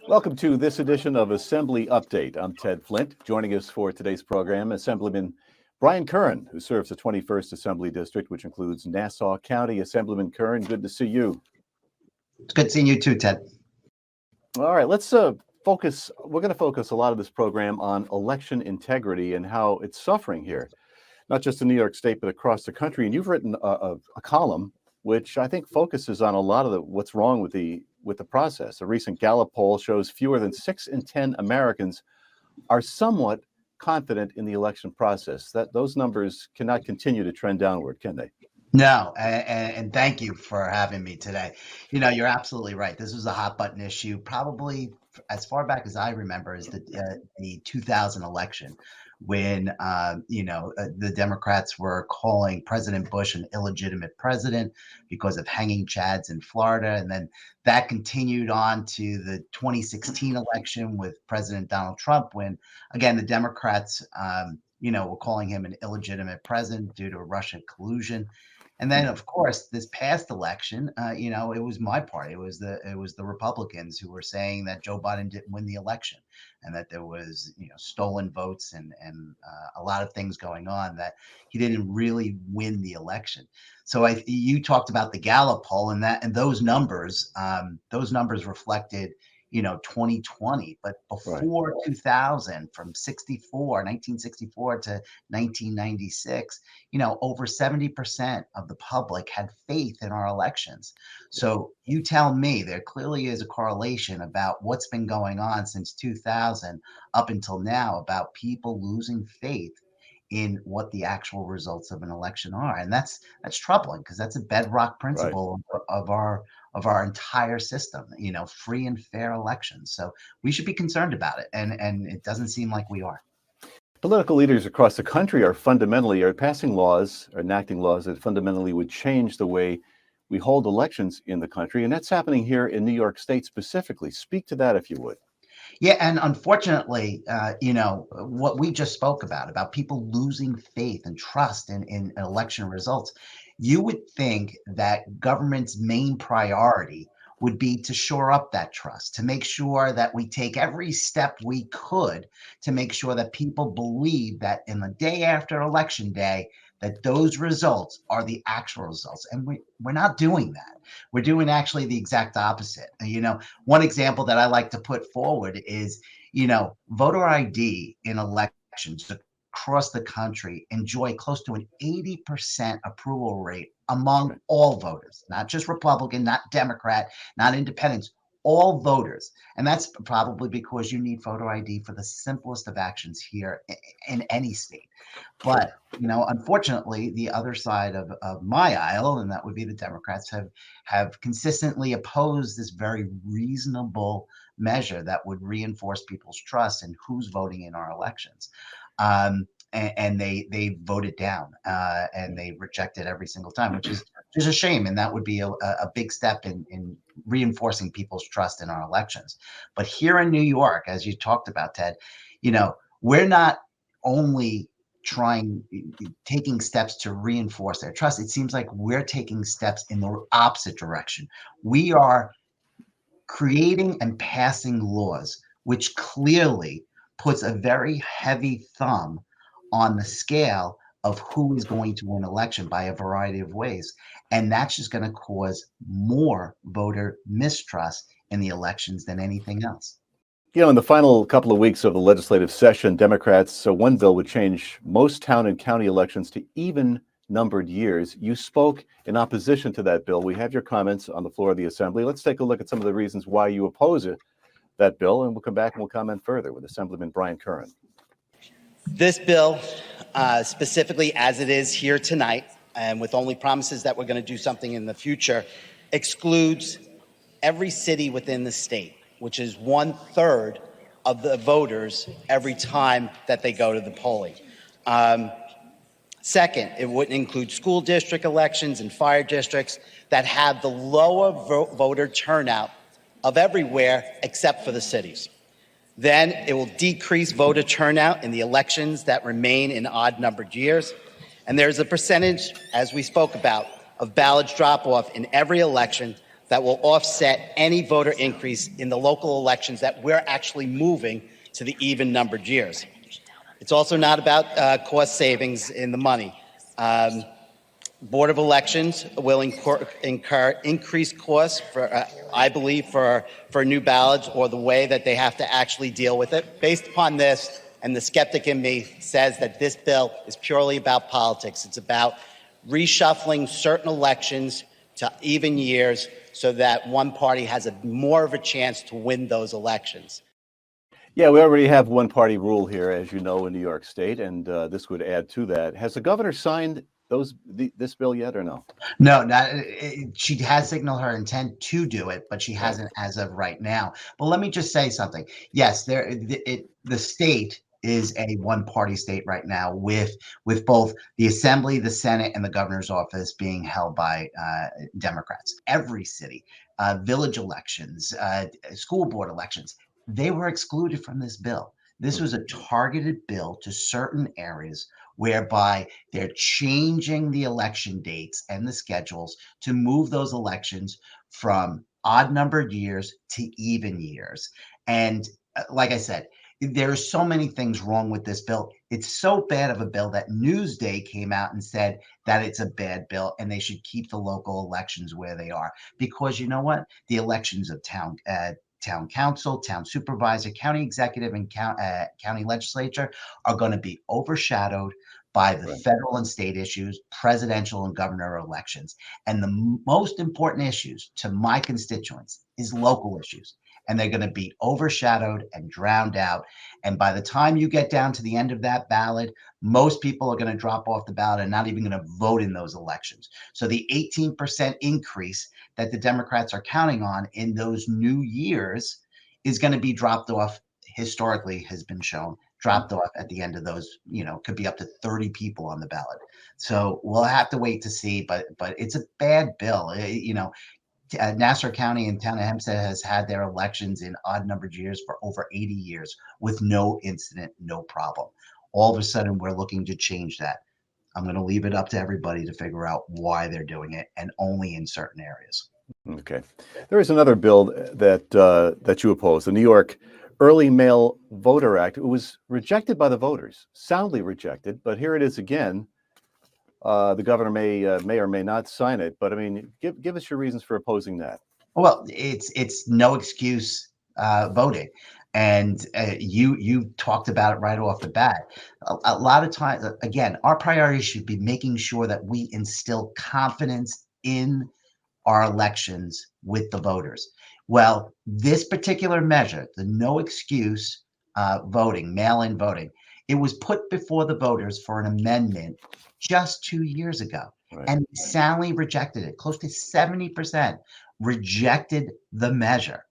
Welcome to this edition of Assembly Update. I'm Ted Flint. Joining us for today's program, Assemblyman Brian Curran, who serves the 21st Assembly District, which includes Nassau County. Assemblyman Curran, good to see you. It's good seeing you too, Ted. All right, let's focus. We're going to focus a lot of this program on election integrity and how it's suffering here, not just in New York State, but across the country. And you've written a column which I think focuses on a lot of what's wrong with the process. A recent Gallup poll shows fewer than 6 in 10 Americans are somewhat confident in the election process. That those numbers cannot continue to trend downward, can they? No, and thank you for having me today. You know, you're absolutely right. This was a hot button issue, probably as far back as I remember, is the 2000 election, when the Democrats were calling President Bush an illegitimate president because of hanging chads in Florida, and then that continued on to the 2016 election with President Donald Trump, when again the Democrats, were calling him an illegitimate president due to Russian collusion. And then, of course, this past election, it was my party. It was the Republicans who were saying that Joe Biden didn't win the election, and that there was stolen votes and a lot of things going on, that he didn't really win the election. So you talked about the Gallup poll, and those numbers reflected 2020, but before 2000, from 1964 to 1996, over 70% of the public had faith in our elections. So you tell me, there clearly is a correlation about what's been going on since 2000 up until now about people losing faith in what the actual results of an election are. And that's troubling, because that's a bedrock principle of our entire system, free and fair elections. So we should be concerned about it. And it doesn't seem like we are. Political leaders across the country are passing laws, or enacting laws that fundamentally would change the way we hold elections in the country. And that's happening here in New York State specifically. Speak to that, if you would. Yeah, and unfortunately, what we just spoke about people losing faith and trust in election results, you would think that government's main priority would be to shore up that trust, to make sure that we take every step we could to make sure that people believe that in the day after election day, that those results are the actual results. And we're not doing that. We're doing actually the exact opposite. One example that I like to put forward is, voter ID in elections across the country enjoy close to an 80% approval rate among all voters, not just Republican, not Democrat, not independents, all voters. And that's probably because you need photo ID for the simplest of actions here in any state. But, unfortunately, the other side of my aisle, and that would be the Democrats, have consistently opposed this very reasonable measure that would reinforce people's trust in who's voting in our elections. And they voted down, and they rejected every single time, which is a shame. And that would be a big step in reinforcing people's trust in our elections. But here in New York, as you talked about, Ted, we're not only taking steps to reinforce their trust. It seems like we're taking steps in the opposite direction. We are creating and passing laws which clearly puts a very heavy thumb on the scale of who is going to win election by a variety of ways. And that's just going to cause more voter mistrust in the elections than anything else. In the final couple of weeks of the legislative session, Democrats, one bill would change most town and county elections to even numbered years. You spoke in opposition to that bill. We have your comments on the floor of the Assembly. Let's take a look at some of the reasons why you oppose that bill, and we'll come back and we'll comment further with Assemblyman Brian Curran. This bill, specifically as it is here tonight, and with only promises that we're going to do something in the future, excludes every city within the state, which is 1/3 of the voters every time that they go to the polling. Second, it wouldn't include school district elections and fire districts that have the lower voter turnout of everywhere except for the cities. Then it will decrease voter turnout in the elections that remain in odd-numbered years. And there's a percentage, as we spoke about, of ballots drop off in every election that will offset any voter increase in the local elections that we're actually moving to the even numbered years. It's also not about cost savings in the money. Board of Elections will incur increased costs for, I believe, for new ballots or the way that they have to actually deal with it. Based upon this, and the skeptic in me says that this bill is purely about politics. It's about reshuffling certain elections to even years so that one party has more of a chance to win those elections. Yeah, we already have one party rule here, as you know, in New York State, and this would add to that. Has the governor signed this bill yet or no? No, not she has signaled her intent to do it, but she Right. hasn't as of right now. But let me just say something. Yes, the state is a one-party state right now, with both the Assembly, the Senate, and the governor's office being held by Democrats. Every city, village elections, school board elections, they were excluded from this bill. This was a targeted bill to certain areas whereby they're changing the election dates and the schedules to move those elections from odd numbered years to even years. And like I said, there are so many things wrong with this bill. It's so bad of a bill that Newsday came out and said that it's a bad bill and they should keep the local elections where they are. Because you know what? The elections of town council, town supervisor, county executive, and county legislature are going to be overshadowed by the federal and state issues, presidential and governor elections. And the most important issues to my constituents is local issues. And they're going to be overshadowed and drowned out. And by the time you get down to the end of that ballot, most people are going to drop off the ballot and not even going to vote in those elections. So the 18% increase that the Democrats are counting on in those new years is going to be dropped off, historically has been shown, dropped off at the end of those, could be up to 30 people on the ballot. So we'll have to wait to see, but it's a bad bill. Nassau County and town of Hempstead has had their elections in odd numbered years for over 80 years with no incident, no problem. All of a sudden, we're looking to change that. I'm going to leave it up to everybody to figure out why they're doing it, and only in certain areas. Okay. There is another bill that you oppose, the New York Early Mail Voter Act. It was rejected by the voters, soundly rejected, but here it is again. The governor may or may not sign it, but I mean, give us your reasons for opposing that. Well, it's no excuse voting, and you talked about it right off the bat. A lot of times, again, our priority should be making sure that we instill confidence in our elections with the voters. Well, this particular measure, the no excuse voting, mail-in voting, it was put before the voters for an amendment just 2 years ago, and soundly rejected it. Close to 70% rejected the measure.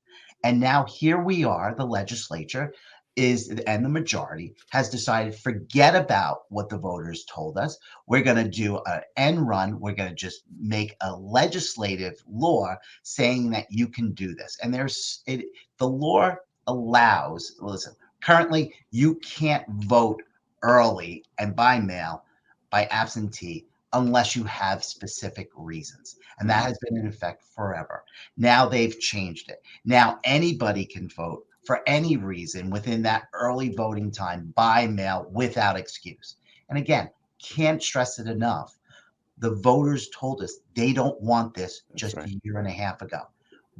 And now here we are, the legislature and the majority has decided, forget about what the voters told us. We're going to do an end run. We're going to just make a legislative law saying that you can do this. And the law allows, listen, currently you can't vote early and by mail, by absentee, unless you have specific reasons. And that has been in effect forever. Now they've changed it. Now anybody can vote for any reason within that early voting time by mail without excuse. And again, can't stress it enough. The voters told us they don't want this just a year and a half ago.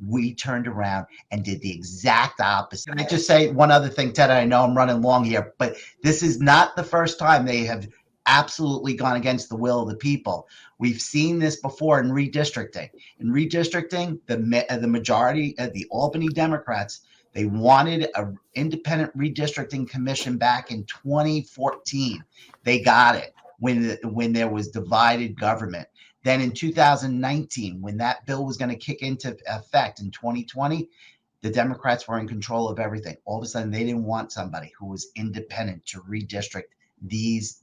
We turned around and did the exact opposite. Can I just say one other thing, Ted? I know I'm running long here, but this is not the first time they have absolutely gone against the will of the people. We've seen this before in redistricting. In redistricting, the majority of the Albany Democrats, they wanted an independent redistricting commission back in 2014. They got it when there was divided government. Then in 2019, when that bill was going to kick into effect in 2020, the Democrats were in control of everything. All of a sudden, they didn't want somebody who was independent to redistrict these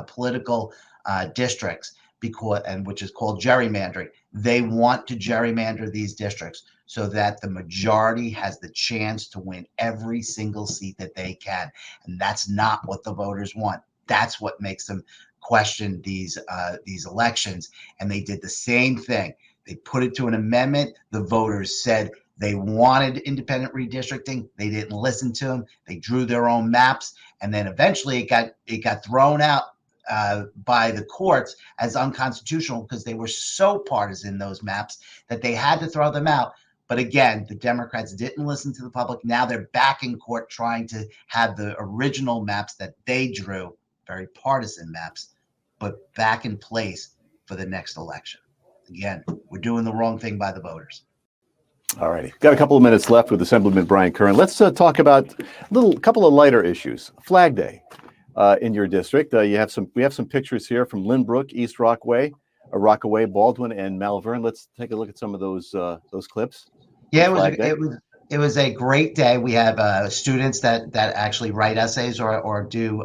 political districts, which is called gerrymandering. They want to gerrymander these districts so that the majority has the chance to win every single seat that they can. And that's not what the voters want. That's what makes them question these elections. And they did the same thing. They put it to an amendment. The voters said they wanted independent redistricting. They didn't listen to them. They drew their own maps, and then eventually it got thrown out by the courts as unconstitutional because they were so partisan, those maps, that they had to throw them out. But again, the Democrats didn't listen to the public. Now they're back in court trying to have the original maps that they drew, very partisan maps, but back in place for the next election. Again, we're doing the wrong thing by the voters. All righty. Got a couple of minutes left with Assemblyman Brian Curran. Let's talk about a couple of lighter issues. Flag Day in your district. We have some pictures here from Lynbrook, East Rockaway, Baldwin, and Malvern. Let's take a look at some of those clips. Yeah, it was a great day. We have students that actually write essays or do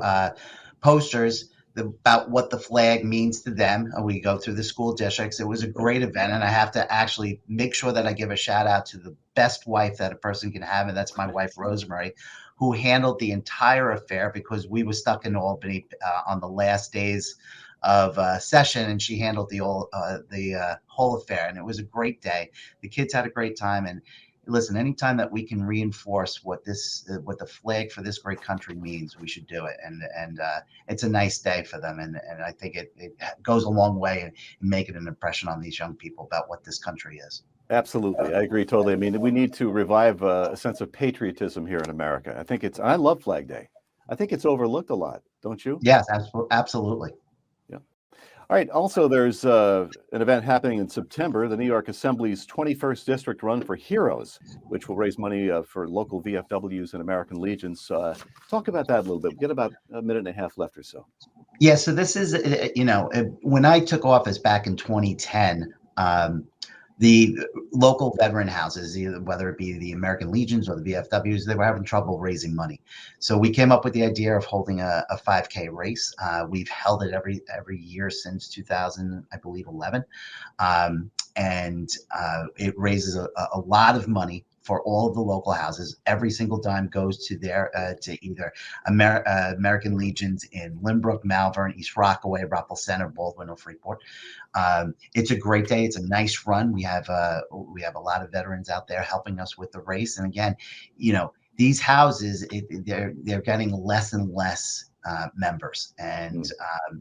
posters about what the flag means to them. We go through the school districts. It was a great event, and I have to actually make sure that I give a shout out to the best wife that a person can have, and that's my wife, Rosemary, who handled the entire affair because we were stuck in Albany on the last days of session, and she handled the whole affair, and it was a great day. The kids had a great time, and listen, anytime that we can reinforce what the flag for this great country means, we should do it. And it's a nice day for them, and I think it goes a long way in making an impression on these young people about what this country is. Absolutely, I agree totally. I mean, we need to revive a sense of patriotism here in America. I love Flag Day. I think it's overlooked a lot, don't you? Yes, absolutely. All right. Also, there's an event happening in September, the New York Assembly's 21st District Run for Heroes, which will raise money for local VFWs and American Legions. Talk about that a little bit. We get about a minute and a half left or so. Yeah. So this is, when I took office back in 2010, the local veteran houses, whether it be the American Legions or the VFWs, they were having trouble raising money. So we came up with the idea of holding a 5K race. We've held it every year since 2000, I believe, 11. And it raises a lot of money for all of the local houses. Every single dime goes to to either American Legions in Lynbrook, Malvern, East Rockaway, Rockville Center, Baldwin, or Freeport. It's a great day. It's a nice run. We have a lot of veterans out there helping us with the race. And again, these houses, they're getting less and less members, and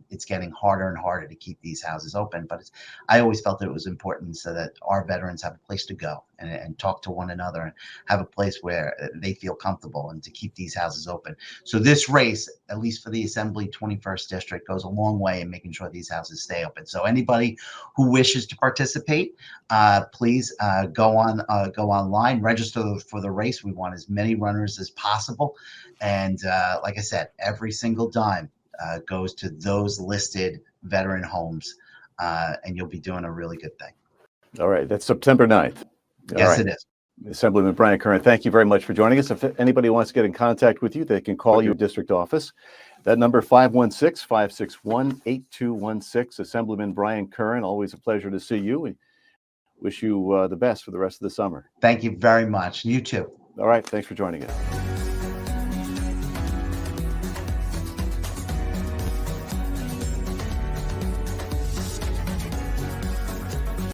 it's getting harder and harder to keep these houses open. But I always felt that it was important so that our veterans have a place to go and talk to one another and have a place where they feel comfortable, and to keep these houses open. So this race, at least for the Assembly 21st District, goes a long way in making sure these houses stay open. So anybody who wishes to participate, please go online, register for the race. We want as many runners as possible. And like I said, every single dime goes to those listed veteran homes, and you'll be doing a really good thing. All right. That's September 9th. Yes, it is. Assemblyman Brian Curran, thank you very much for joining us. If anybody wants to get in contact with you, they can call your district office. That number, 516-561-8216. Assemblyman Brian Curran, always a pleasure to see you. We wish you the best for the rest of the summer. Thank you very much. You too. All right. Thanks for joining us.